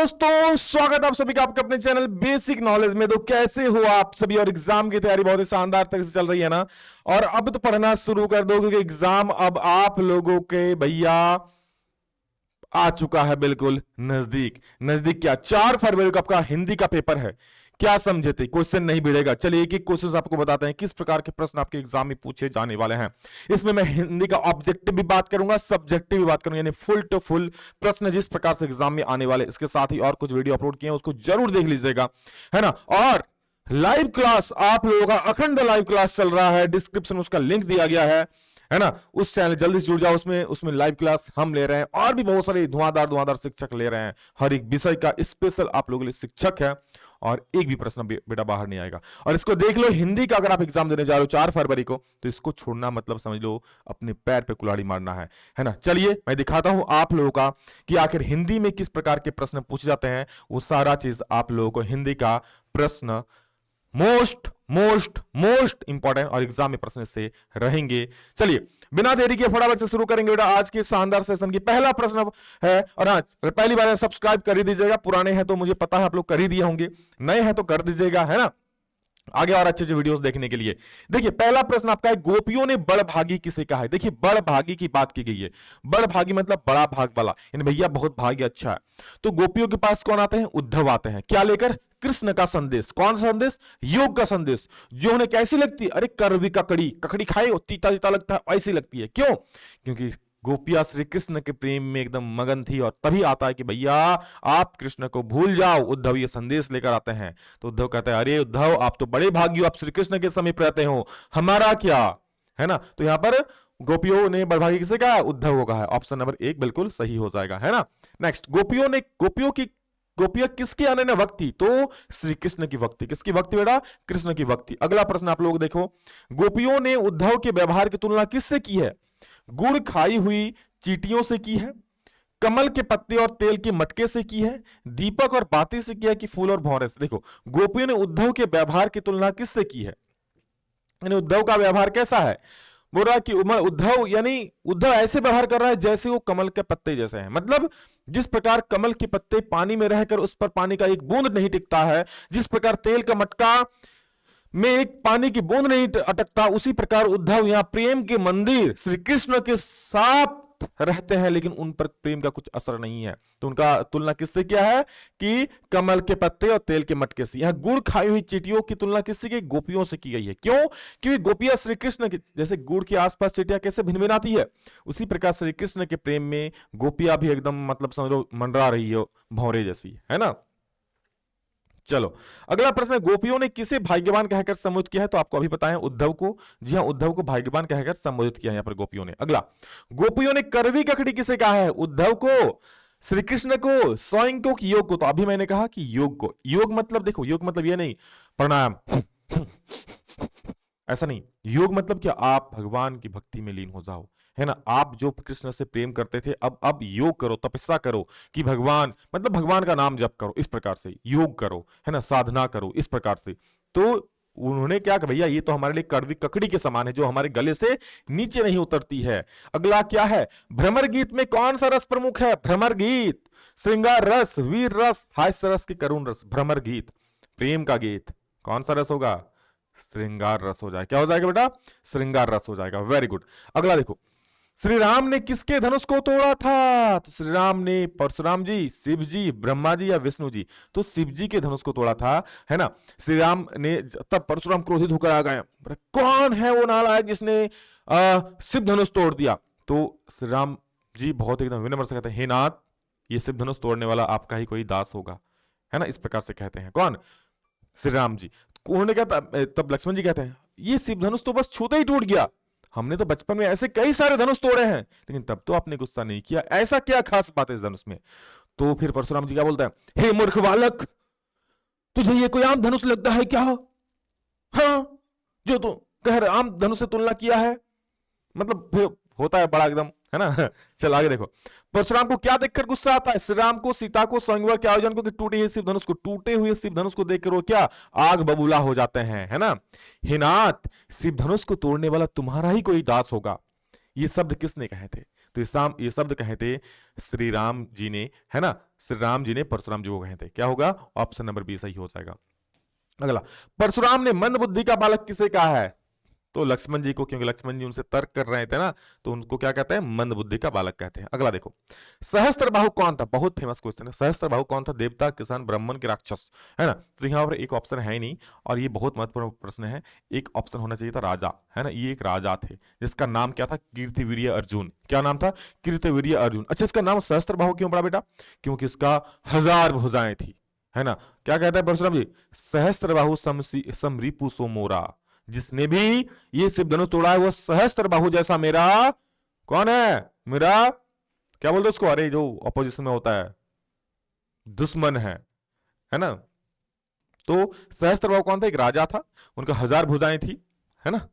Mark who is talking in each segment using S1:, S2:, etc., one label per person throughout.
S1: दोस्तों, स्वागत आप सभी का आपके अपने चैनल बेसिक नॉलेज में। तो कैसे हो आप सभी? और एग्जाम की तैयारी बहुत ही शानदार तरीके से चल रही है ना? और अब तो पढ़ना शुरू कर दो, क्योंकि एग्जाम अब आप लोगों के भैया आ चुका है, बिल्कुल नजदीक। नजदीक क्या, 4 फरवरी को आपका हिंदी का पेपर है। क्या समझे थे? क्वेश्चन नहीं भिड़ेगा। चलिए एक एक क्वेश्चन आपको बताते हैं किस प्रकार के प्रश्न आपके एग्जाम में पूछे जाने वाले हैं। इसमें मैं हिंदी का ऑब्जेक्टिव भी बात करूंगा, सब्जेक्टिव भी बात करूंगा, यानी फुल टू फुल प्रश्न जिस प्रकार से एग्जाम में आने वाले। इसके साथ ही और कुछ वीडियो अपलोड किए हैं, उसको जरूर देख लीजिएगा, है ना। और लाइव क्लास आप लोगों का अखंड लाइव क्लास चल रहा है, डिस्क्रिप्शन उसका लिंक दिया गया है ना। उस चैनल जल्दी से जुड़ जाओ, उसमें लाइव क्लास हम ले रहे हैं, और भी बहुत सारे धुआंधार शिक्षक ले रहे हैं। हर एक विषय का स्पेशल आप लोगों के लिए शिक्षक है, और एक भी प्रश्न बेटा बाहर नहीं आएगा। और इसको देख लो, हिंदी का अगर आप एग्जाम देने जा रहे हो 4 फरवरी को, तो इसको छोड़ना मतलब समझ लो अपने पैर पे कुल्हाड़ी मारना है ना। चलिए मैं दिखाता हूं आप लोगों का कि आखिर हिंदी में किस प्रकार के प्रश्न पूछे जाते हैं। वो सारा चीज आप लोगों को हिंदी का प्रश्न मोस्ट मोस्ट मोस्ट इंपॉर्टेंट और एग्जाम में प्रश्न से रहेंगे। चलिए बिना देरी के फटाफट से शुरू करेंगे बेटा आज के शानदार सेशन की। पहला प्रश्न है, और हाँ पहली बार सब्सक्राइब कर ही दीजिएगा, पुराने हैं तो मुझे पता है आप लोग कर ही दिए होंगे, नए हैं तो कर दीजिएगा, है ना, आगे और अच्छे अच्छे वीडियोस देखने के लिए। देखिए पहला प्रश्न आपका है, गोपियों ने बड़भागी किसे कहा है? देखिए बड़भागी की बात की गई है। बड़भागी मतलब बड़ा भाग वाला, यानी भैया बहुत भाग्य अच्छा है। तो गोपियों के पास कौन आते हैं? उद्धव आते हैं। क्या लेकर? कृष्ण का संदेश। कौन सा संदेश? योग का संदेश। जो उन्हें कैसी लगती है? अरे करवी ककड़ी, ककड़ी खाए और तीता तीता लगता है, ऐसी लगती है। क्यों? क्योंकि गोपियां श्री कृष्ण के प्रेम में एकदम मगन थी। और तभी आता है कि भैया आप कृष्ण को भूल जाओ, उद्धव ये संदेश लेकर आते हैं। तो उद्धव कहता है, अरे उद्धव आप तो बड़े भागी हो, आप श्री कृष्ण के समीप रहते हो, हमारा क्या, है ना। तो यहां पर गोपियों ने बड़भागी किसे कहा? उद्धव को कहा है। ऑप्शन नंबर 1 बिल्कुल सही हो जाएगा, है ना। नेक्स्ट, गोपियां किसकी अनन्य भक्त थी? तो श्री कृष्ण की भक्ति। किसकी भक्ति बेटा? कृष्ण की भक्ति। अगला प्रश्न आप लोग देखो, गोपियों ने उद्धव के व्यवहार की तुलना किससे की है? गुड़ खाई हुई चींटियों से की है, कमल के पत्ते और तेल के मटके से की है, दीपक और बाती से किया, कि फूल और भौरे से? देखो गोपियों ने उद्धव के व्यवहार की तुलना किससे की है, यानी उद्धव का व्यवहार कैसा है? बोल रहा कि उद्धव, यानी उद्धव ऐसे व्यवहार कर रहा है जैसे वो कमल के पत्ते जैसे हैं। मतलब जिस प्रकार कमल के पत्ते पानी में रहकर उस पर पानी का एक बूंद नहीं टिकता है, जिस प्रकार तेल का मटका में एक पानी की बूंद नहीं अटकता, उसी प्रकार उद्धव यहां प्रेम के मंदिर श्री कृष्ण के साथ रहते हैं, लेकिन उन पर प्रेम का कुछ असर नहीं है। तो उनका तुलना किससे किया है? कि कमल के पत्ते और तेल के मटके से। यहां गुड़ खाई हुई चींटियों की तुलना किससे की? गोपियों से की गई है। क्यों? क्योंकि गोपियां श्री कृष्ण के, जैसे गुड़ के आसपास चींटियां कैसे भिनभिनाती है, उसी प्रकार श्री कृष्ण के प्रेम में गोपियां भी एकदम मतलब समझो मंडरा रही हो, भौरे जैसी, है ना। चलो अगला प्रश्न, गोपियों ने किसे भाग्यवान कहकर संबोधित किया है? तो आपको अभी पता है उद्धव को। जी हाँ, उद्धव को भाग्यवान कहकर संबोधित किया है यहां पर गोपियों ने। अगला, गोपियों ने करवी ककड़ी किसे कहा है? उद्धव को, श्री कृष्ण को, स्वयं को, कि योग को? तो अभी मैंने कहा कि योग को। योग मतलब देखो, योग मतलब ये नहीं प्रणाम ऐसा नहीं। योग मतलब क्या? आप भगवान की भक्ति में लीन हो जाओ, है ना। आप जो कृष्ण से प्रेम करते थे, अब योग करो, तपस्या करो, कि भगवान मतलब भगवान का नाम जप करो, इस प्रकार से योग करो, है ना, साधना करो, इस प्रकार से। तो उन्होंने क्या कहा? भैया ये तो हमारे लिए कड़वी ककड़ी के समान है, जो हमारे गले से नीचे नहीं उतरती है। अगला क्या है? भ्रमर गीत में कौन सा रस प्रमुख है? भ्रमर गीत, श्रृंगार रस, वीर रस, हास्य रस की करुण रस? भ्रमर गीत, प्रेम का गीत, कौन सा रस होगा? श्रृंगार रस हो जाएगा। क्या हो जाएगा बेटा? श्रृंगार रस हो जाएगा। Very good. अगला देखो, श्री राम ने किसके धनुष को तोड़ा था? तो श्री राम ने परशुराम जी, शिव जी, ब्रह्मा जी या विष्णु जी? तो शिव जी के धनुष को तोड़ा था, है ना। श्री राम ने, तब परशुराम क्रोधित होकर आ गए, कौन है वो नालायक जिसने शिव धनुष तोड़ दिया? तो श्री राम जी बहुत एकदम विनम्र से कहते हैं, हे नाथ, ये शिव धनुष तोड़ने वाला आपका ही कोई दास होगा, है ना, इस प्रकार से कहते हैं। कौन? श्री राम जी। उन्होंने कहा, तब लक्ष्मण जी कहते हैं, ये शिव धनुष तो बस छूते ही टूट गया, हमने तो बचपन में ऐसे कई सारे धनुष तोड़े हैं, लेकिन तब तो आपने गुस्सा नहीं किया, ऐसा क्या खास बात है इस धनुष में? तो फिर परशुराम जी क्या बोलता है, हे मूर्ख बालक, तुझे ये कोई आम धनुष लगता है क्या? हाँ, जो तो कह रहे आम धनुष से तुलना किया है, मतलब फिर होता है बड़ा एकदम, है ना। चल आगे देखो, परशुराम को क्या देखकर गुस्सा आता है? श्री राम को, सीता को, स्वयंवर के आयोजन को, कि टूटे हुए शिव धनुष को? टूटे हुए शिव धनुष को देखकर वो क्या आग बबूला हो जाते हैं, है ना। हे नाथ, शिव धनुष को तोड़ने वाला तुम्हारा ही कोई दास होगा। ये शब्द किसने कहे थे? तो ये शब्द कहे थे श्री राम जी ने, है ना, श्री राम जी ने परशुराम जी को कहे थे। क्या होगा? ऑप्शन नंबर बी सही हो जाएगा। अगला, परशुराम ने मंद बुद्धि का बालक किसे कहा है? तो लक्ष्मण जी को, क्योंकि लक्ष्मण जी उनसे तर्क कर रहे थे ना, तो उनको क्या कहते हैं? मंद बुद्धि का बालक कहते हैं। अगला देखो, सहस्त्रबाहु कौन था? बहुत फेमस क्वेश्चन है। सहस्त्रबाहु कौन था? देवता, किसान, ब्राह्मण के राक्षस, है ना। तो यहाँ पर एक ऑप्शन है ही नहीं, और ये बहुत महत्वपूर्ण प्रश्न है। एक ऑप्शन होना चाहिए था राजा, है ना। ये एक राजा थे जिसका नाम क्या था? कीर्तिवीर्य अर्जुन। क्या नाम था? कीर्तिवीर्य अर्जुन। अच्छा, इसका नाम सहस्त्रबाहु क्यों पड़ा बेटा? क्योंकि इसका 1000 भुजाएं थी, है ना। क्या कहता है परशुराम जी? सहस्त्रबाहु समरिपु सो मोरा, जिसने भी ये शिव धनुष तोड़ा है वो सहस्त्र बाहु जैसा मेरा कौन है? मेरा क्या बोलते उसको? अरे जो ऑपोजिशन में होता है, दुश्मन है ना। तो सहस्त्र बाहु कौन था? एक राजा था, उनका 1000 भुजाएं थी, है ना।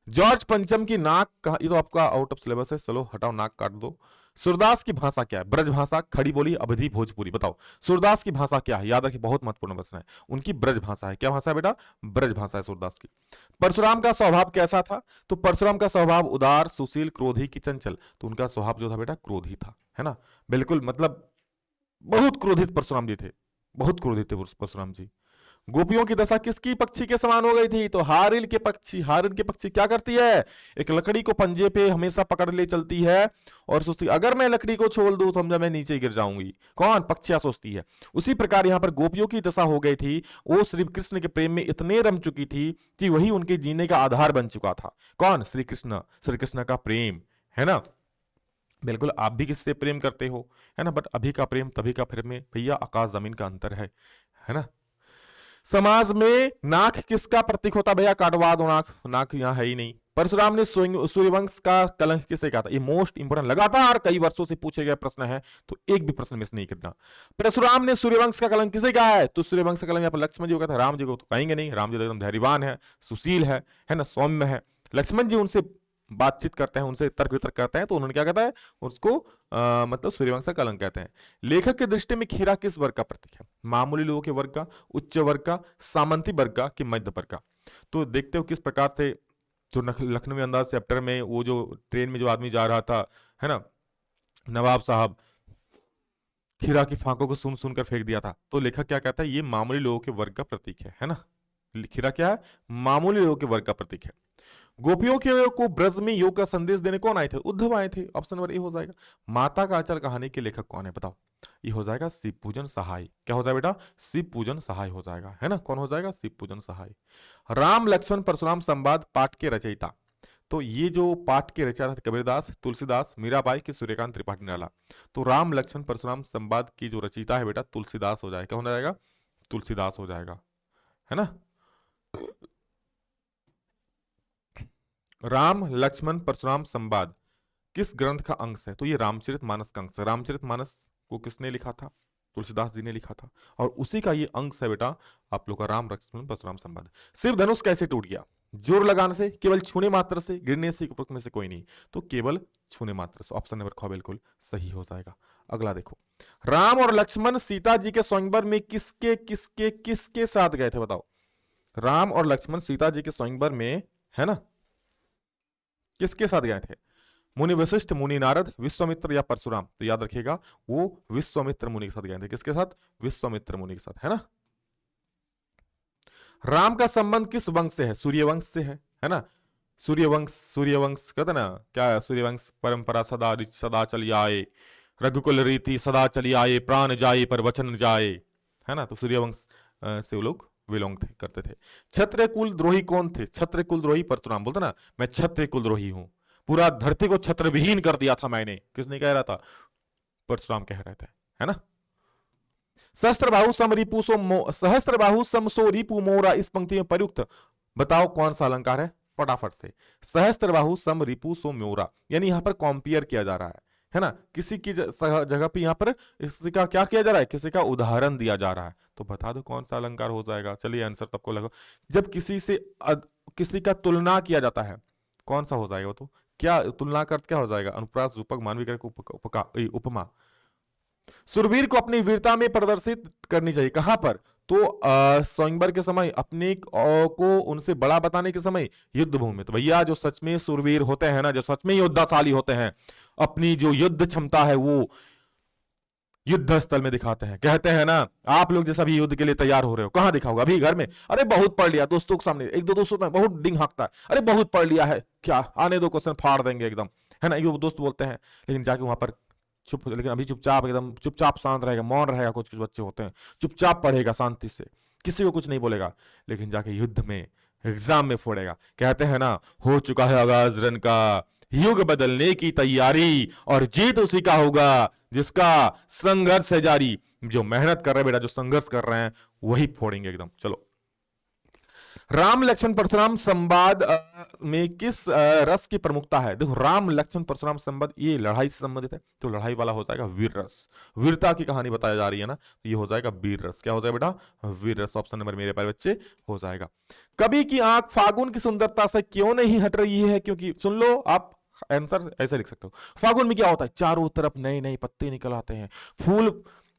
S1: जॉर्ज पंचम की नाक कहा? ये तो आपका आउट ऑफ सिलेबस है, चलो हटाओ, नाक काट दो। सूरदास की भाषा क्या है? ब्रज भाषा, खड़ी बोली, अवधी, भोजपुरी। बताओ सूरदास की भाषा क्या है? याद रखिए, बहुत महत्वपूर्ण प्रश्न है। उनकी ब्रज भाषा है। क्या भाषा है बेटा? ब्रज भाषा है सूरदास की। परशुराम का स्वभाव कैसा था? तो परशुराम का स्वभाव उदार, सुशील, क्रोधी की चंचल। तो उनका स्वभाव जो था बेटा क्रोधी था, है ना। बिल्कुल, मतलब बहुत क्रोधित परशुराम जी थे, बहुत क्रोधित थे परशुराम जी। गोपियों की दशा किसकी पक्षी के समान हो गई थी? तो हारिल के पक्षी। हारिल के पक्षी क्या करती है? एक लकड़ी को पंजे पे हमेशा पकड़ ले चलती है और सोचती अगर मैं लकड़ी को छोड़ दूं समझा मैं नीचे गिर जाऊंगी। कौन? पक्षियां सोचती है। उसी प्रकार यहां पर गोपियों की दशा हो गई थी। वो श्री कृष्ण के प्रेम में इतने रम चुकी थी कि वही उनके जीने का आधार बन चुका था। कौन? श्री कृष्ण। श्री कृष्ण का प्रेम, है ना। बिल्कुल, आप भी किससे प्रेम करते हो, है ना। बट अभी का प्रेम तभी का प्रेम में भैया आकाश जमीन का अंतर है ना। समाज में नाक किसका प्रतीक होता? भैया काटवा दो नाक, नाक यहाँ है ही नहीं। परशुराम ने सूर्यवंश का कलंक किसे कहा था? ये मोस्ट इंपोर्टेंट, लगातार कई वर्षों से पूछे गए प्रश्न है, तो एक भी प्रश्न मिस नहीं करना। परशुराम ने सूर्यवंश का कलंक किसे कहा है? तो सूर्यवंश का कलंक यहाँ पर लक्ष्मण जी को कहता है, राम जी को तो कहेंगे नहीं। राम जी एकदम धैर्यवान है, सुशील है ना, सौम्य है। लक्ष्मण जी उनसे बातचीत करते हैं, उनसे तर्क वितर्क करते हैं, तो उन्होंने क्या कहता है उसको मतलब सूर्यवंश का कलंक कहते हैं। लेखक की दृष्टि में खीरा किस वर्ग का प्रतीक है? मामूली लोगों के वर्ग का, उच्च वर्ग का, सामंती वर्ग का, कि मध्य वर्ग का? तो देखते हो किस प्रकार से जो लखनवी अंदाज चैप्टर में वो जो ट्रेन में जो आदमी जा रहा था, है ना, नवाब साहब, खीरा की फांकों को सुन सुनकर फेंक दिया था। तो लेखक क्या कहता है? ये मामूली लोगों के वर्ग का प्रतीक है ना। खीरा क्या है? मामूली लोगों के वर्ग का प्रतीक है। गोपियों के को ब्रज में योग का संदेश देने कौन आए थे? उद्धव आए थे। ऑप्शन नंबर ए हो जाएगा। माता का आंचल कहानी के लेखक कौन है? बताओ। ये हो जाएगा शिव पूजन सहाय। क्या हो जाएगा बेटा? शिव पूजन सहाय हो जाएगा, है ना। कौन हो जाएगा? शिव पूजन सहाय। राम लक्ष्मण परशुराम संवाद पाठ के रचयिता। तो ये जो पाठ के रचयिता थे कबीरदास, तुलसीदास, मीराबाई की सूर्यकांत त्रिपाठी निराला। तो राम लक्ष्मण परशुराम संवाद की जो रचयिता है बेटा तुलसीदास हो जाएगा। क्या हो जाएगा? तुलसीदास हो जाएगा, है ना। राम लक्ष्मण परशुराम संवाद किस ग्रंथ का अंश है? तो ये रामचरितमानस का अंश है। रामचरितमानस को किसने लिखा था? तुलसीदास जी ने लिखा था, और उसी का ये अंश है बेटा आप लोग का राम लक्ष्मण परशुराम संवाद। शिव धनुष कैसे टूट गया? जोर लगाने से, केवल छूने मात्र से, गिरने से, में से कोई नहीं। तो केवल छूने मात्र से। ऑप्शन नंबर ख बिल्कुल सही हो जाएगा। अगला देखो, राम और लक्ष्मण सीता जी के स्वयंवर में किसके किसके किसके साथ गए थे? बताओ। राम और लक्ष्मण सीता जी के स्वयंवर में, है ना, किसके साथ गए थे? मुनि वशिष्ठ, मुनि नारद, विश्वामित्र या परशुराम? तो याद रखिएगा वो विश्वामित्र मुनि के साथ गए थे। किसके साथ? विश्वामित्र मुनि के साथ, है ना। राम का संबंध किस वंश से है? सूर्यवंश से है ना। सूर्यवंश कहते ना, क्या है? सूर्यवंश परंपरा सदा सदा चली आए, रघुकुल रीति सदा चली आए, प्राण जाए पर वचन जाए, है ना। तो सूर्यवंश से वो लोग बिलोंग करते थे। क्षत्रिय कुल द्रोही कौन थे? क्षत्रिय कुल द्रोही परशुराम। बोलते ना मैं क्षत्रिय कुल द्रोही हूं, पूरा धरती को छत्र विहीन कर दिया था मैंने। किसने कह रहा था? परशुराम कह रहे थे, है ना। सहस्त्रबाहु सम सो रिपु मोरा, इस पंक्ति में प्रयुक्त बताओ कौन सा अलंकार है? फटाफट से। सहस्त्रबाहु सम रिपु सो मोरा, यानी यहां पर कंपेयर किया जा रहा है ना। किसी की जगह पे यहां पर किसी का क्या किया जा रहा है? किसी का उदाहरण दिया जा रहा है। तो बता दो कौन सा अलंकार हो जाएगा। चलिए आंसर सबको लगा। जब किसी से किसी का तुलना किया जाता है, कौन सा हो जाएगा? तो क्या तुलना कर क्या हो जाएगा? अनुप्रास, रूपक, मानविक, उपमा। सुरवीर को अपनी वीरता में प्रदर्शित करनी चाहिए। कहां पर? तो स्वयंवर के समय, अपने को उनसे बड़ा बताने के समय, युद्ध भूमि में। तो भैया जो सच में सुरवीर होते हैं ना, जो सच में योद्धाशाली होते हैं, अपनी जो युद्ध क्षमता है वो युद्ध स्थल में दिखाते हैं। कहते हैं ना, आप लोग जैसा भी युद्ध के लिए तैयार हो रहे हो, कहां दिखाओगे? अभी घर में, अरे बहुत पढ़ लिया, दोस्तों के सामने एक दो दोस्तों में बहुत डिंग हाँकता है, अरे बहुत पढ़ लिया है, क्या आने दो क्वेश्चन फाड़ देंगे एकदम, है ना, ये दोस्त बोलते हैं। लेकिन जाके वहां पर चुप, लेकिन अभी चुपचाप, एकदम चुपचाप शांत रहेगा, मौन रहेगा। कुछ कुछ बच्चे होते हैं चुपचाप पढ़ेगा शांति से, किसी को कुछ नहीं बोलेगा, लेकिन जाके युद्ध में, एग्जाम में फोड़ेगा। कहते हैं ना, हो चुका है आगाज रन का, युग बदलने की तैयारी, और जीत उसी का होगा जिसका संघर्ष है जारी। जो मेहनत कर रहे हैं बेटा, जो संघर्ष कर रहे हैं, वही फोड़ेंगे एकदम। चलो, राम लक्ष्मण परशुराम संवाद में किस रस की प्रमुखता है? देखो, राम लक्ष्मण परशुराम संवाद ये लड़ाई से संबंधित है, तो लड़ाई वाला हो जाएगा वीर रस, वीरता की कहानी बताई जा रही है ना, तो ये हो जाएगा वीर रस। क्या हो जाएगा बेटा? वीर रस। ऑप्शन नंबर मेरे प्यारे बच्चे हो जाएगा। कवि की आंख फागुन की सुंदरता से क्यों नहीं हट रही है? क्योंकि, सुन लो आप, आंसर ऐसे लिख सकते हो, फागुन में क्या होता है? चारों तरफ नए नए पत्ते निकल आते हैं, फूल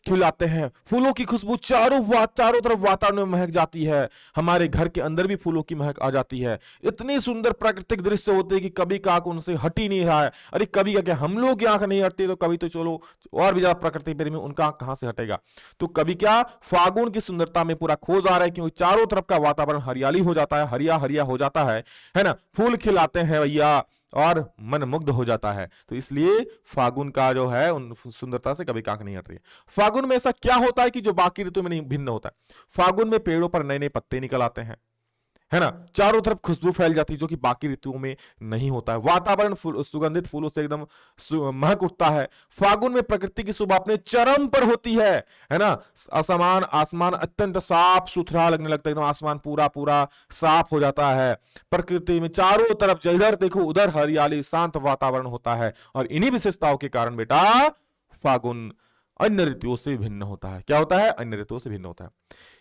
S1: खिलाते हैं, फूलों की खुशबू चारों तरफ वातावरण में महक जाती है, हमारे घर के अंदर भी फूलों की महक आ जाती है। इतनी सुंदर प्राकृतिक दृश्य होते हैं कि कभी का आंख उनसे हट ही नहीं रहा है। अरे कभी का क्या, हम लोग की आंख नहीं हटती, तो कभी तो चलो और भी ज्यादा प्रकृति प्रेमी, उनका आंख कहां से हटेगा? तो कभी क्या, फागुन की सुंदरता में पूरा खो जा रहा है, क्योंकि चारों तरफ का वातावरण हरियाली हो जाता है, हरिया हरिया हो जाता है ना, फूल खिलाते हैं भैया, और मन मुग्ध हो जाता है। तो इसलिए फागुन का जो है, उन सुंदरता से कभी आंख नहीं हट रही है। फागुन में ऐसा क्या होता है कि जो बाकी ऋतु में नहीं भिन्न होता है? फागुन में पेड़ों पर नए नए पत्ते निकल आते हैं, है ना, चारों तरफ खुशबू फैल जाती है, जो कि बाकी ऋतुओं में नहीं होता है। वातावरण सुगंधित फूलों से एकदम महक उठता है। फागुन में प्रकृति की शोभा अपने चरम पर होती है ना। असमान आसमान अत्यंत साफ सुथरा लगने लगता है, एकदम आसमान पूरा पूरा साफ हो जाता है। प्रकृति में चारों तरफ जिधर देखो उधर हरियाली, शांत वातावरण होता है, और इन्हीं विशेषताओं के कारण बेटा फागुन अन्य ऋतुओं से भिन्न होता है। क्या होता है? अन्य ऋतुओं से भिन्न होता है।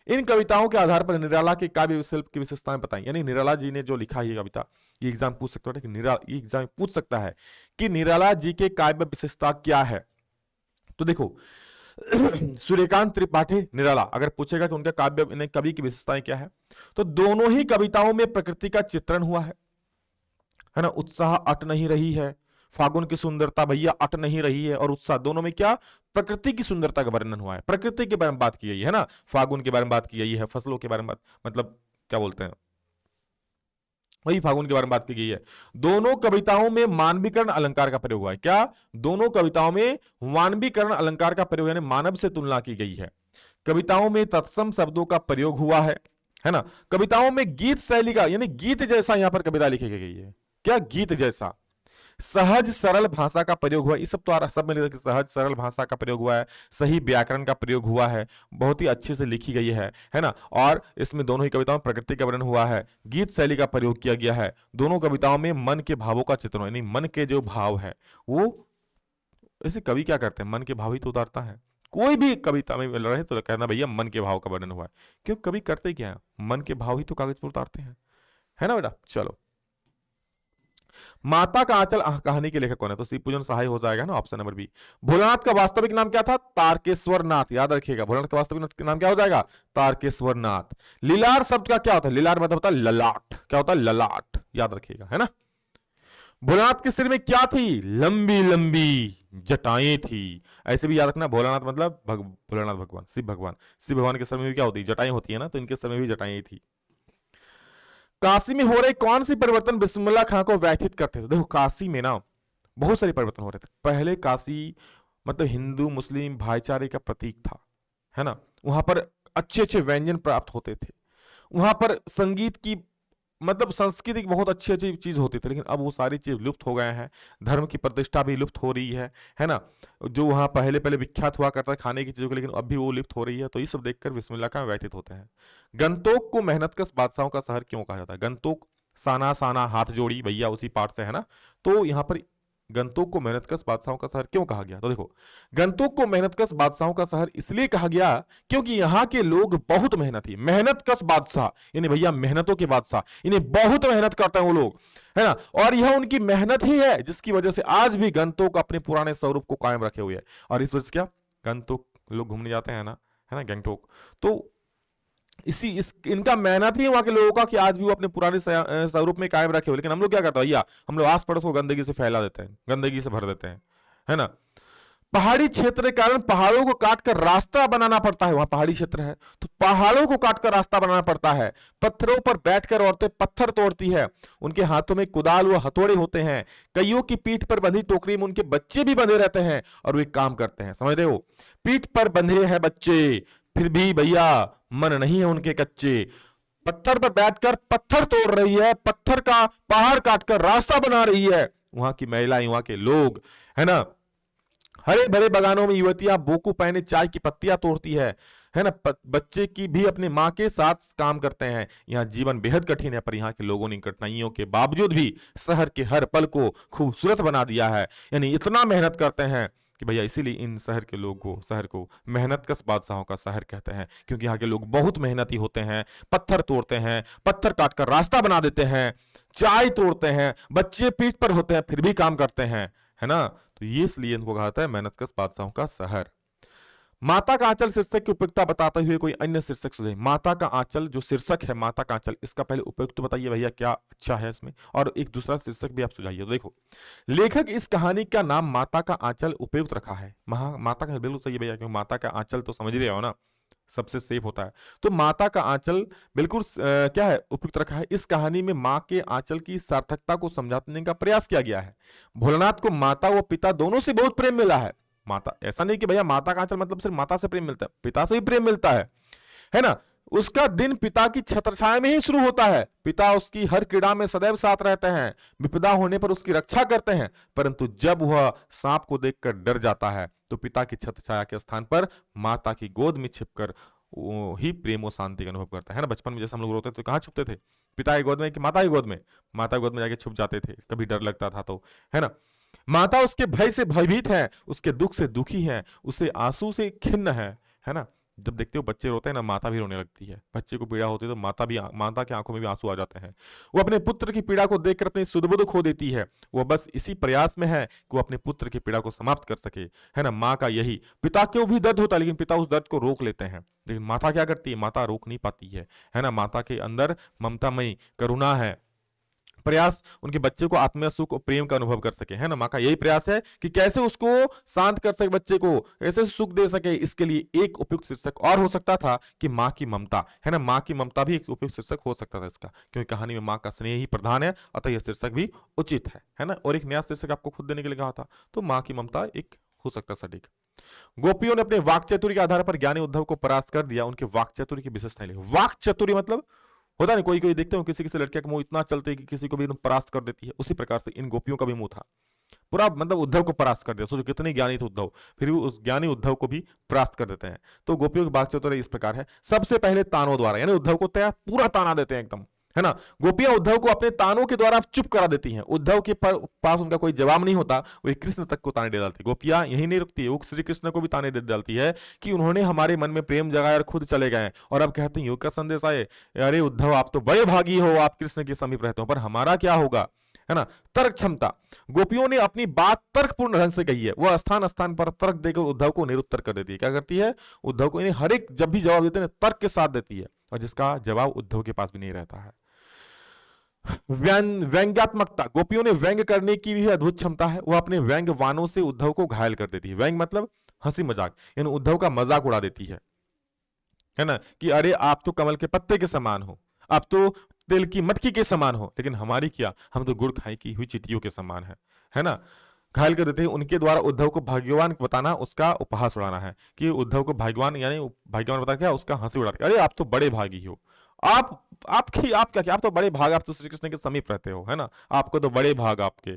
S1: इन कविताओं के आधार पर निराला के काव्य शिल्प की विशेषताएं बताई। यानी निराला जी ने जो लिखा है ये कविता, ये एग्जाम पूछ सकता है कि ये एग्जाम पूछ सकता है कि निराला जी के काव्य विशेषता क्या है। तो देखो, सूर्यकांत त्रिपाठी निराला अगर पूछेगा कि उनका काव्य कवि की विशेषताएं क्या है, तो दोनों ही कविताओं में प्रकृति का चित्रण हुआ है ना। उत्साह अट नहीं रही है, फागुन की सुंदरता भैया अट नहीं रही है, और उत्साह, दोनों में क्या, प्रकृति की सुंदरता का वर्णन हुआ है, प्रकृति के बारे में बात की गई है ना, फागुन के बारे में बात की गई है, फसलों के बारे में मतलब क्या बोलते हैं, वही फागुन के बारे में बात की गई है। दोनों कविताओं में मानवीकरण अलंकार का प्रयोग हुआ है। क्या? दोनों कविताओं में मानवीकरण अलंकार का प्रयोग, यानी मानव से तुलना की गई है। कविताओं में तत्सम शब्दों का प्रयोग हुआ है ना। कविताओं में गीत शैली का, यानी गीत जैसा यहां पर कविता लिखी गई है। क्या? गीत जैसा। सहज सरल भाषा का प्रयोग हुआ, ये सब तो आ रहा, सब में सहज सरल भाषा का प्रयोग हुआ है, सही व्याकरण का प्रयोग हुआ है, बहुत ही अच्छे से लिखी गई है ना। और इसमें दोनों ही कविताओं में प्रकृति का वर्णन हुआ है, गीत शैली का प्रयोग किया गया है। दोनों कविताओं में मन के भावों का चित्रण, यानी मन के जो भाव है वो, ऐसे कवि क्या करते हैं, मन के भाव ही तो उतारता है। कोई भी कविता में मिल रहे तो कहना भैया मन के भाव का वर्णन हुआ है, क्यों? कवि करते क्या है, मन के भाव ही तो कागज पर उतारते हैं, है ना बेटा। चलो, माता का आंचल कहानी के लेखक कौन है? तो शिव पूजन सहाय हो जाएगा ना, ऑप्शन नंबर बी। भोलानाथ का वास्तविक नाम क्या था? तारकेश्वर नाथ, याद रखिएगा, भोलानाथ का वास्तविक नाम क्या हो जाएगा? तारकेश्वर नाथ। लीलार शब्द का क्या होता है? लीलार मतलब होता है ललाट। क्या होता है? ललाट, याद रखिएगा, है ना। भोलानाथ के सिर में क्या थी? लंबी लंबी जटाएं थी। ऐसे भी याद रखना, भोलानाथ मतलब भोलानाथ भगवान, शिव भगवान, शिव भगवान के सर में भी क्या होती है? जटाएं होती है ना, तो इनके सर में भी जटाएं थी। काशी में हो रहे कौन सी परिवर्तन बिस्मिल्लाह खां को व्यथित करते थे? देखो, काशी में ना बहुत सारे परिवर्तन हो रहे थे। पहले काशी मतलब हिंदू मुस्लिम भाईचारे का प्रतीक था, है ना। वहां पर अच्छे अच्छे व्यंजन प्राप्त होते थे, वहां पर संगीत की मतलब संस्कृति की बहुत अच्छी अच्छी चीज होती थी। लेकिन अब वो सारी चीज लुप्त हो गए हैं, धर्म की प्रतिष्ठा भी लुप्त हो रही है ना। जो वहां पहले पहले विख्यात हुआ करता है खाने की चीजों के, लेकिन अब भी वो लुप्त हो रही है। तो ये सब देखकर बिस्मिल्लाह खां व्यथित होते हैं। गंतोक को मेहनतकश बादशाहों का शहर क्यों कहा जाता है? गंतोक, साना साना हाथ जोड़ी भैया, उसी पार्ट से है ना। तो यहां पर गंतोक को मेहनतकश बादशाहों का शहर क्यों कहा गया? तो देखो, गंतोक को मेहनतकश बादशाहों का शहर इसलिए कहा गया क्योंकि यहाँ के लोग बहुत मेहनती, मेहनतकश बादशाह यानी भैया मेहनतों के बादशाह, इन्हें बहुत मेहनत करते हैं वो लोग, है ना। और यह उनकी मेहनत ही है जिसकी वजह से आज भी गंतोक अपने पुराने स्वरूप को कायम रखे हुए है। और इस वजह से क्या, गंतोक लोग घूमने जाते हैं ना, है ना, गंगटोक। तो इनका मेहनत ही वहां के लोगों का कि आज भी वो अपने पुराने स्वरूप में कायम रखे हो। लेकिन हम लोग क्या करते हैं भैया, हम लोग आस पड़ोस को गंदगी से फैला देते हैं, गंदगी से भर देते हैं, है ना। पहाड़ी क्षेत्र के कारण पहाड़ों को काटकर रास्ता बनाना पड़ता है, वहां पहाड़ी क्षेत्र है तो पहाड़ों को काटकर रास्ता बनाना पड़ता है। पत्थरों पर बैठकर औरतें पत्थर तोड़ती है, उनके हाथों में कुदाल व हथौड़े होते हैं, कईयों की पीठ पर बंधी टोकरी में उनके बच्चे भी बंधे रहते हैं और वे काम करते हैं। समझ रहे हो, पीठ पर बंधे हैं बच्चे, फिर भी भैया मन नहीं है उनके कच्चे। पत्थर पर बैठकर पत्थर तोड़ रही है, पत्थर का पहाड़ काटकर रास्ता बना रही है वहां की महिलाएं, वहां के लोग, है ना। हरे भरे बगानों में युवतियां बोकू पहने चाय की पत्तियां तोड़ती है ना। बच्चे की भी अपने माँ के साथ काम करते हैं। यहाँ जीवन बेहद कठिन है, पर यहाँ के लोगों ने कठिनाइयों के बावजूद भी शहर के हर पल को खूबसूरत बना दिया है। यानी इतना मेहनत करते हैं कि भैया इसीलिए इन शहर के लोग को, शहर को मेहनतकश बादशाहों का शहर कहते हैं, क्योंकि यहाँ के लोग बहुत मेहनती होते हैं। पत्थर तोड़ते हैं, पत्थर काटकर रास्ता बना देते हैं, चाय तोड़ते हैं, बच्चे पीठ पर होते हैं फिर भी काम करते हैं, है ना। तो ये इसलिए इनको कहा जाता है मेहनतकश बादशाहों का शहर। माता का आंचल शीर्षक की उपयुक्तता बताते हुए कोई अन्य शीर्षक सुझाइए। माता का आंचल जो शीर्षक है, माता का आंचल, इसका पहले उपयुक्त बताइए भैया क्या अच्छा है इसमें, और एक दूसरा शीर्षक भी आप सुझाइए। तो देखो, लेखक इस कहानी का नाम माता का आंचल उपयुक्त रखा है। माता का बिल्कुल सही भैया, क्योंकि माता का आंचल तो समझ रहे हो ना, सबसे सेफ होता है। तो माता का आंचल बिल्कुल क्या है, उपयुक्त रखा है। इस कहानी में मां के आंचल की सार्थकता को समझाने का प्रयास किया गया है। भोलानाथ को माता व पिता दोनों से बहुत प्रेम मिला है। माता, ऐसा नहीं कि भैया माता का आंचल मतलब सिर्फ माता से प्रेम मिलता है, पिता से भी प्रेम मिलता है ना। उसका दिन पिता की छत्रछाया में ही शुरू होता है। पिता उसकी हर क्रीड़ा में सदैव साथ रहते हैं, विपदा होने पर उसकी रक्षा करते हैं। परंतु जब वह सांप को देखकर डर जाता है तो पिता की छत्रछाया के स्थान पर माता की गोद में छिपकर ही प्रेम और शांति का अनुभव करता है ना। बचपन में जैसे हम लोग रोते थे तो कहाँ छुपते थे, पिता की गोद में कि माता की गोद में, माता की गोद में जाके छुप जाते थे, कभी डर लगता था तो, है ना। माता उसके भय से भयभीत है, उसके दुख से दुखी है, उसे आंसू से खिन्न है ना। जब देखते हो बच्चे रोते हैं ना, माता भी रोने लगती है। बच्चे को पीड़ा होती है तो माता की आंखों में भी आंसू आ जाते हैं। वो अपने पुत्र की पीड़ा को देखकर अपनी सुध-बुध खो देती है। वो बस इसी प्रयास में है कि वो अपने पुत्र की पीड़ा को समाप्त कर सके, है ना। माँ का यही, पिता को भी दर्द होता है लेकिन पिता उस दर्द को रोक लेते हैं, लेकिन माता क्या करती है, माता रोक नहीं पाती है ना। माता के अंदर ममतामयी करुणा है, प्रयास उनके बच्चे को आत्मीय सुख और प्रेम का अनुभव कर सके, है ना। माँ का यही प्रयास है कि कैसे उसको शांत कर सके, बच्चे को कैसे सुख दे सके। इसके लिए एक उपयुक्त शीर्षक और हो सकता था कि माँ की ममता, है ना। माँ की ममता भी एक उपयुक्त शीर्षक हो सकता था इसका, क्योंकि कहानी में माँ का स्नेह ही प्रधान है, अतः यह शीर्षक भी उचित है ना। और एक नया शीर्षक आपको खुद देने के लिए कहा था, तो माँ की ममता एक हो सकता सटीक। गोपियों ने अपने वाक चातुर्य के आधार पर ज्ञानी उद्धव को परास्त कर दिया। उनके वाक चातुर्य की विशेषताएं लिखो। वाक चातुर्य मतलब होता नहीं, कोई कोई देखते हो किसी किसी लड़कियां का मुंह इतना चलते है कि किसी को भी एकदम परास्त कर देती है, उसी प्रकार से इन गोपियों का भी मुंह था, पूरा मतलब उद्धव को परास्त कर दिया। सोचो कितने ज्ञानी थे उद्धव, फिर भी उस ज्ञानी उद्धव को भी परास्त कर देते हैं। तो गोपियों की बात चातुर्य इस प्रकार है। सबसे पहले तानों द्वारा, यानी उद्धव को तैयार पूरा ताना देते हैं एकदम, है ना। गोपियां उद्धव को अपने तानों के द्वारा चुप करा देती हैं। उद्धव के पास उनका कोई जवाब नहीं होता, वो कृष्ण तक को ताने दे डालती। गोपियां यही नहीं रुकती, वो श्री कृष्ण को भी ताने दे डालती है कि उन्होंने हमारे मन में प्रेम जगाया और खुद चले गए, और अब कहते हैं योग का संदेश आए, अरे उद्धव आप तो बड़े भागी हो, आप कृष्ण के समीप रहते हो, पर हमारा क्या होगा, है ना। तर्क क्षमता, गोपियों ने अपनी बात तर्कपूर्ण ढंग से कही है। वह स्थान स्थान पर तर्क देकर उद्धव को निरुत्तर कर देती है। क्या करती है, उद्धव को हर एक जब भी जवाब देते हैं तर्क के साथ देती है, और जिसका जवाब उद्धव के पास भी नहीं रहता है। व्यंग्यात्मकता, गोपियों ने व्यंग करने की भी अद्भुत क्षमता है। वह अपने व्यंग वाणों से उद्धव को घायल कर देती है। व्यंग मतलब हंसी मजाक, यानी उद्धव का मजाक उड़ा देती है ना, कि अरे आप तो कमल के पत्ते के समान हो, आप तो तिल की मटकी के समान हो, लेकिन हमारी क्या, हम तो गुड़ खाई की हुई चींटियों के समान है ना। घायल कर देते हैं। उनके द्वारा उद्धव को भाग्यवान बताना, उसका उपहास उड़ाना है, कि उद्धव को भाग्यवान यानी भाग्यवान बता क्या, उसका हंसी उड़ा, अरे आप तो बड़े भागी हो, आप क्या, आप तो बड़े भाग, आप तो श्री कृष्ण के समीप रहते हो, है ना, आपको तो बड़े भाग आपके,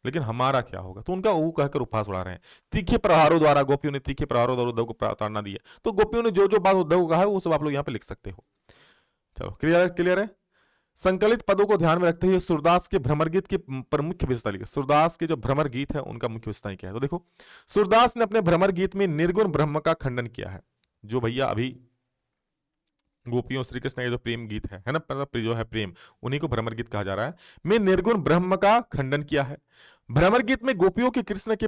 S1: लेकिन हमारा क्या होगा। तो उनका वो कहकर उपहास उड़ा रहे हैं। तीखे प्रहारों द्वारा, गोपियों ने तीखे प्रहारों द्वारा उद्धव को प्रताड़ना दी है। तो गोपियों ने जो जो बात उद्धव को कहा है वो सब आप लोग यहाँ पे लिख सकते हो। चलो क्लियर है। संकलित पदों को ध्यान में रखते हुए सूरदास के भ्रमर गीत की प्रमुख विशेषता लिखी। सूरदास के जो भ्रमर गीत है उनका मुख्य विशेषता क्या है, तो देखो, सूरदास ने अपने भ्रमर गीत में निर्गुण ब्रह्म का खंडन किया है। जो भैया अभी गोपियों श्री कृष्ण के जो प्रेम गीत है ना, मतलब जो है प्रेम, उन्हीं को भ्रमर गीत कहा जा रहा है, में निर्गुण ब्रह्म का खंडन किया है। भ्रमर गीत में गोपियों के कृष्ण के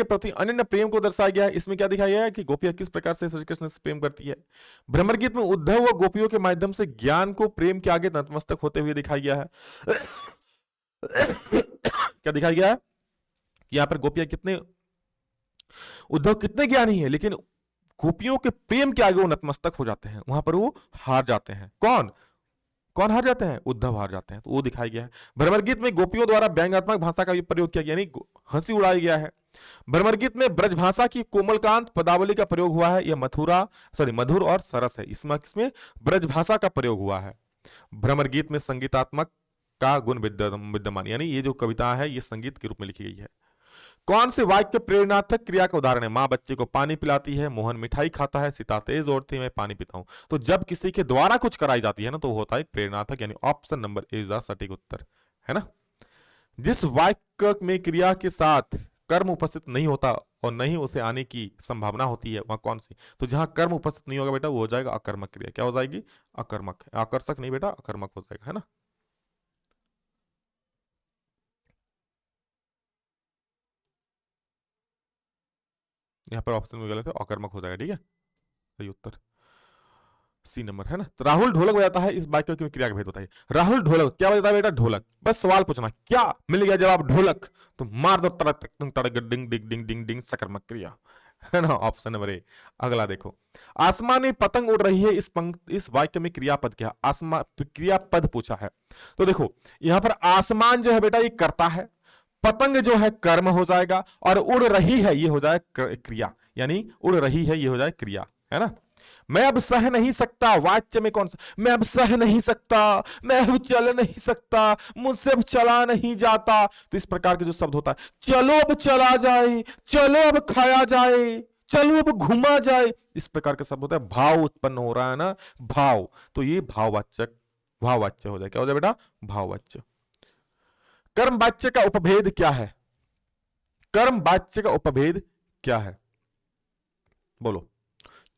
S1: प्रति अनन्य प्रेम को दर्शाया गया है। इसमें क्या दिखाया गया है कि गोपियां किस प्रकार से श्री कृष्ण से प्रेम करती है। भ्रमर गीत में उद्धव व गोपियों के माध्यम से ज्ञान को प्रेम के आगे नतमस्तक होते हुए दिखाया गया है। क्या दिखाया गया है? यहां पर गोपियां कितने, उद्धव कितने ज्ञानी है, लेकिन गोपियों के प्रेम के आगे वो नतमस्तक हो जाते हैं, वहां पर वो हार जाते हैं। कौन कौन हार जाते हैं? उद्धव हार जाते हैं, तो वो दिखाया गया है। भ्रमर गीत में गोपियों द्वारा व्यंग्यात्मक भाषा का भी प्रयोग किया गया, यानी हंसी उड़ाया गया है। भ्रमर गीत में ब्रज भाषा की कोमलकांत पदावली का प्रयोग हुआ है। यह मधुर और सरस है। इसमें ब्रज भाषा का प्रयोग हुआ है। भ्रमर गीत में संगीतात्मक का गुण विद्यमान, यानी ये जो कविता है ये संगीत के रूप में लिखी गई है। कौन से वाक्य प्रेरणात्मक क्रिया का उदाहरण है? मां बच्चे को पानी पिलाती है, मोहन मिठाई खाता है, सीता तेज दौड़ती है, मैं पानी पीता हूं। तो जब किसी के द्वारा कुछ कराई जाती है ना, तो होता है प्रेरणात्मक, यानी option number A is the सटीक उत्तर, है ना। जिस वाक्य में क्रिया के साथ कर्म उपस्थित नहीं होता और नहीं उसे आने की संभावना होती है, वहां कौन सी? तो जहां कर्म उपस्थित नहीं होगा बेटा, वो हो जाएगा अकर्मक क्रिया। क्या हो जाएगी? अकर्मक, आकर्षक नहीं बेटा, अकर्मक हो जाएगा, है ना। यहां पर ऑप्शन में गलत है, अकर्मक हो जाएगा, ठीक है। सही उत्तर सी नंबर, है ना। तो राहुल ढोलक बजाता है, इस वाक्य की क्रिया का भेद बताइए। राहुल ढोलक क्या बजाता है बेटा? ढोलक। बस सवाल पूछना, क्या मिल गया जवाब? ढोलक। तो मार दो तड़क तड़क डिंग डिंग डिंग डिंग डिंग, सकर्मक क्रिया, है ना। Option number A. अगला देखो, आसमान में पतंग उड़ रही है, इस वाक्य में क्रियापद क्या? क्रियापद पूछा है। तो देखो यहां पर आसमान जो है बेटा ये कर्ता है, पतंग जो है कर्म हो जाएगा, और उड़ रही है ये हो जाए क्रिया, यानी उड़ रही है ये हो जाए क्रिया, है ना। मैं अब सह नहीं सकता, वाच्य में कौन सा? मैं अब सह नहीं सकता, मैं अब चल नहीं सकता, मुझसे अब चला नहीं जाता। तो इस प्रकार के जो शब्द होता है, चलो अब चला जाए, चलो अब खाया जाए, चलो अब घुमा जाए, इस प्रकार के शब्द होता है। भाव उत्पन्न हो रहा है ना, भाव, तो ये भाववाच्य हो जाए। क्या हो जाए बेटा? भाववाच्य। कर्म वाच्य का उपभेद क्या है? कर्म वाच्य का उपभेद क्या है? बोलो।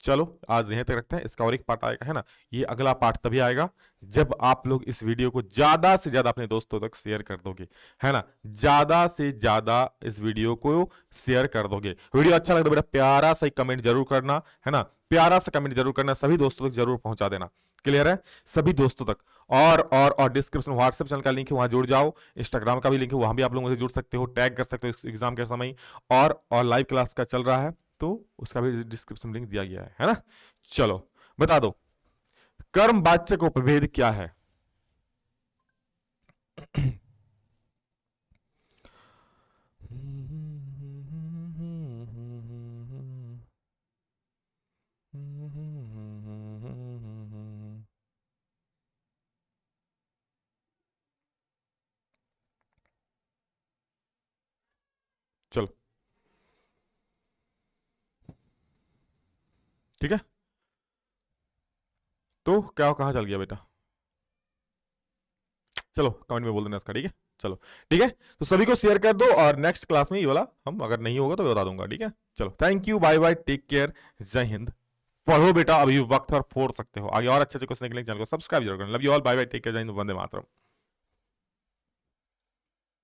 S1: चलो आज यहीं तक रखते हैं, इसका और एक पार्ट आएगा, है ना। ये अगला पार्ट तभी आएगा जब आप लोग इस वीडियो को ज्यादा से ज्यादा अपने दोस्तों तक शेयर कर दोगे, है ना। ज्यादा से ज्यादा इस वीडियो को शेयर कर दोगे। वीडियो अच्छा लगे तो बेटा प्यारा सा कमेंट जरूर करना, है ना। प्यारा सा कमेंट जरूर करना, सभी दोस्तों तक जरूर पहुंचा देना। क्लियर है? सभी दोस्तों तक। और डिस्क्रिप्शन व्हाट्सएप चैनल का लिंक है, वहां जुड़ जाओ। इंस्टाग्राम का भी लिंक है, वहां भी आप लोग मुझे जुड़ सकते हो, टैग कर सकते हो एग्जाम के समय। और लाइव क्लास का चल रहा है, तो उसका भी डिस्क्रिप्शन लिंक दिया गया है ना। चलो बता दो, कर्म वाच्य का उपभेद क्या है? चलो ठीक है, तो क्या कहां चल गया बेटा? चलो कमेंट में बोल देना इसका, ठीक है। चलो ठीक है, तो सभी को शेयर कर दो, और नेक्स्ट क्लास में ये वाला हम अगर नहीं होगा तो बता दूंगा, ठीक है। चलो thank you, bye bye, take care, जय हिंद। पढ़ो बेटा, अभी वक्त और फोड़ सकते हो। आगे और अच्छे अच्छे क्वेश्चन के लिए चैनल को सब्सक्राइब जरूर करना। Love you all, bye bye, take care, जय हिंद, वंदे मातरम।